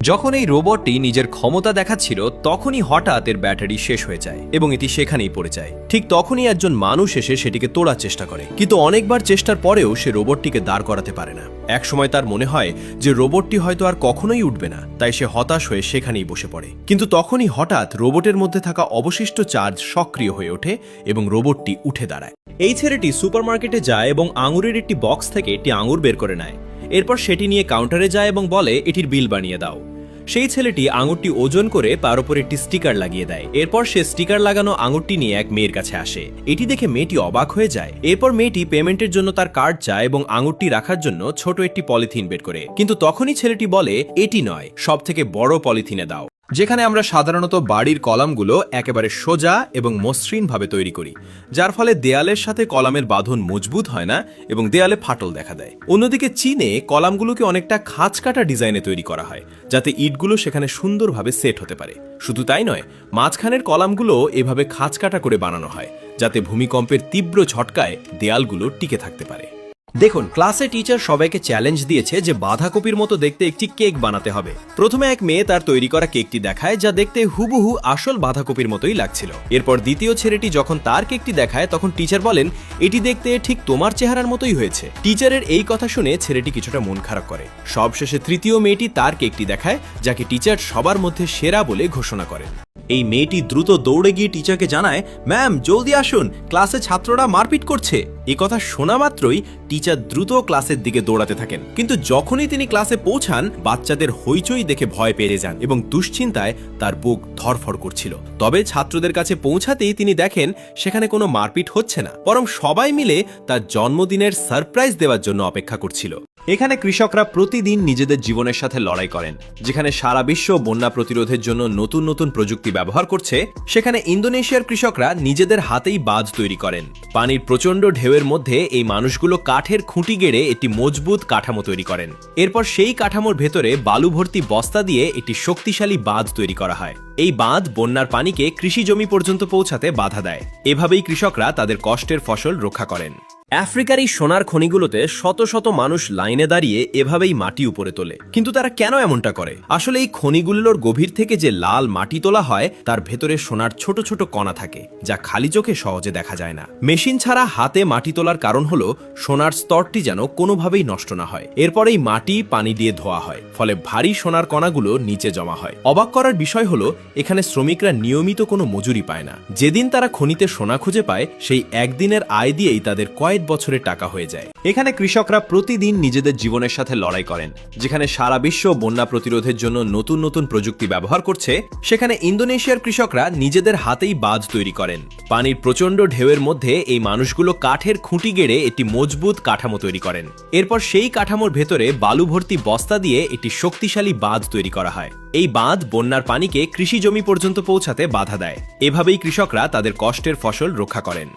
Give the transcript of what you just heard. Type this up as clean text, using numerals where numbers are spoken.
যখন এই রোবটটি নিজের ক্ষমতা দেখাচ্ছিল তখনই হঠাৎ এর ব্যাটারি শেষ হয়ে যায় এবং এটি সেখানেই পড়ে যায়। ঠিক তখনই একজন মানুষ এসে সেটিকে তোলার চেষ্টা করে, কিন্তু অনেকবার চেষ্টার পরেও সে রোবটটিকে দাঁড় করাতে পারে না। একসময় তার মনে হয় যে রোবটটি হয়তো আর কখনোই উঠবে না, তাই সে হতাশ হয়ে সেখানেই বসে পড়ে। কিন্তু তখনই হঠাৎ রোবটের মধ্যে থাকা অবশিষ্ট চার্জ সক্রিয় হয়ে ওঠে এবং রোবটটি উঠে দাঁড়ায়। এই ছেলেটি সুপারমার্কেটে যায় এবং আঙুরের একটি বক্স থেকে একটি আঙুর বের করে নেয়। এরপর সেটি নিয়ে কাউন্টারে যায় এবং বলে, এটির বিল বানিয়ে দাও। সেই ছেলেটি আঙুরটি ওজন করে তার উপর একটি স্টিকার লাগিয়ে দেয়। এরপর সে স্টিকার লাগানো আঙুরটি নিয়ে এক মেয়ের কাছে আসে। এটি দেখে মেয়েটি অবাক হয়ে যায়। এরপর মেয়েটি পেমেন্টের জন্য তার কার্ড চায় এবং আঙুরটি রাখার জন্য ছোট একটি পলিথিন বের করে, কিন্তু তখনই ছেলেটি বলে, এটি নয়, সব থেকে বড় পলিথিনে দাও। যেখানে আমরা সাধারণত বাড়ির কলামগুলো একেবারে সোজা এবং মসৃণভাবে তৈরি করি, যার ফলে দেয়ালের সাথে কলামের বাঁধন মজবুত হয় না এবং দেয়ালে ফাটল দেখা দেয়। অন্যদিকে চীনে কলামগুলোকে অনেকটা খাঁজ কাটা ডিজাইনে তৈরি করা হয়, যাতে ইটগুলো সেখানে সুন্দরভাবে সেট হতে পারে। শুধু তাই নয়, মাঝখানের কলামগুলো এভাবে খাঁজ কাটা করে বানানো হয়, যাতে ভূমিকম্পের তীব্র ঝটকায় দেয়ালগুলো টিকে থাকতে পারে। দেখুন, ক্লাসে টিচার সবাইকে চ্যালেঞ্জ দিয়েছে যে বাঁধাকপির মতো দেখতে একটি কেক বানাতে হবে। প্রথমে এক মেয়ে তার তৈরি করা কেকটি দেখায়, যা দেখতে হুবহু আসল বাঁধাকপির মতোই লাগছিল। এরপর দ্বিতীয় ছেলেটি যখন তার কেকটি দেখায়, তখন টিচার বলেন, এটি দেখতে ঠিক তোমার চেহারার মতোই হয়েছে। টিচারের এই কথা শুনে ছেলেটি কিছুটা মন খারাপ করে। সবশেষে তৃতীয় মেয়েটি তার কেকটি দেখায়, যাকে টিচার সবার মধ্যে সেরা বলে ঘোষণা করেন। এই মেয়েটি দ্রুত দৌড়ে গিয়ে টিচারকে জানায়, ম্যাম জলদি আসুন, ক্লাসে ছাত্ররা মারপিট করছে। এই কথা শোনা মাত্রই টিচার দ্রুত ক্লাসের দিকে দৌড়াতে থাকেন, কিন্তু যখনই তিনি ক্লাসে পৌঁছান, বাচ্চাদের হইচই দেখে ভয় পেয়ে যান এবং দুশ্চিন্তায় তার বুক ধড়ফড় করছিল। তবে ছাত্রদের কাছে পৌঁছাতেই তিনি দেখেন সেখানে কোনো মারপিট হচ্ছে না, বরং সবাই মিলে তার জন্মদিনের সারপ্রাইজ দেওয়ার জন্য অপেক্ষা করছিল। এখানে কৃষকরা প্রতিদিন নিজেদের জীবনের সাথে লড়াই করেন। যেখানে সারা বিশ্ব বন্যা প্রতিরোধের জন্য নতুন নতুন প্রযুক্তি ব্যবহার করছে, সেখানে ইন্দোনেশিয়ার কৃষকরা নিজেদের হাতেই বাঁধ তৈরি করেন। পানির প্রচণ্ড ঢেউয়ের মধ্যে এই মানুষগুলো কাঠের খুঁটি গেড়ে একটি মজবুত কাঠামো তৈরি করেন। এরপর সেই কাঠামোর ভেতরে বালু ভর্তি বস্তা দিয়ে একটি শক্তিশালী বাঁধ তৈরি করা হয়। এই বাঁধ বন্যার পানিকে কৃষি জমি পর্যন্ত পৌঁছাতে বাধা দেয়। এভাবেই কৃষকরা তাদের কষ্টের ফসল রক্ষা করেন। আফ্রিকার এই সোনার খনিগুলোতে শত শত মানুষ লাইনে দাঁড়িয়ে এভাবেই মাটি উপরে তোলে। কিন্তু তারা কেন এমনটা করে? আসলে এই খনিগুলোর গভীর থেকে যে লাল মাটি তোলা হয়, তার ভেতরে সোনার ছোট ছোট কণা থাকে, যা খালি চোখে সহজে দেখা যায় না। মেশিন ছাড়া হাতে মাটি তোলার কারণ হলো সোনার স্তরটি যেন কোনোভাবেই নষ্ট না হয়। এরপর এই মাটি পানি দিয়ে ধোয়া হয়, ফলে ভারী সোনার কণাগুলো নিচে জমা হয়। অবাক করার বিষয় হলো, এখানে শ্রমিকরা নিয়মিত কোনো মজুরি পায় না। যেদিন তারা খনিতে সোনা খুঁজে পায়, সেই একদিনের আয় দিয়েই তাদের কয়েক বছরের টাকা হয়ে যায়। এখানে কৃষকরা প্রতিদিন নিজেদের জীবনের সাথে লড়াই করেন। যেখানে সারা বিশ্ব বন্যা প্রতিরোধের জন্য নতুন নতুন প্রযুক্তি ব্যবহার করছে, সেখানে ইন্দোনেশিয়ার কৃষকরা নিজেদের হাতেই বাঁধ তৈরি করেন। পানির প্রচণ্ড ঢেউয়ের মধ্যে এই মানুষগুলো কাঠের খুঁটি গেড়ে একটি মজবুত কাঠামো তৈরি করেন। এরপর সেই কাঠামোর ভেতরে বালু ভর্তি বস্তা দিয়ে একটি শক্তিশালী বাঁধ তৈরি করা হয়। এই বাঁধ বন্যার পানিকে কৃষি জমি পর্যন্ত পৌঁছাতে বাধা দেয়। এভাবেই কৃষকরা তাদের কষ্টের ফসল রক্ষা করেন।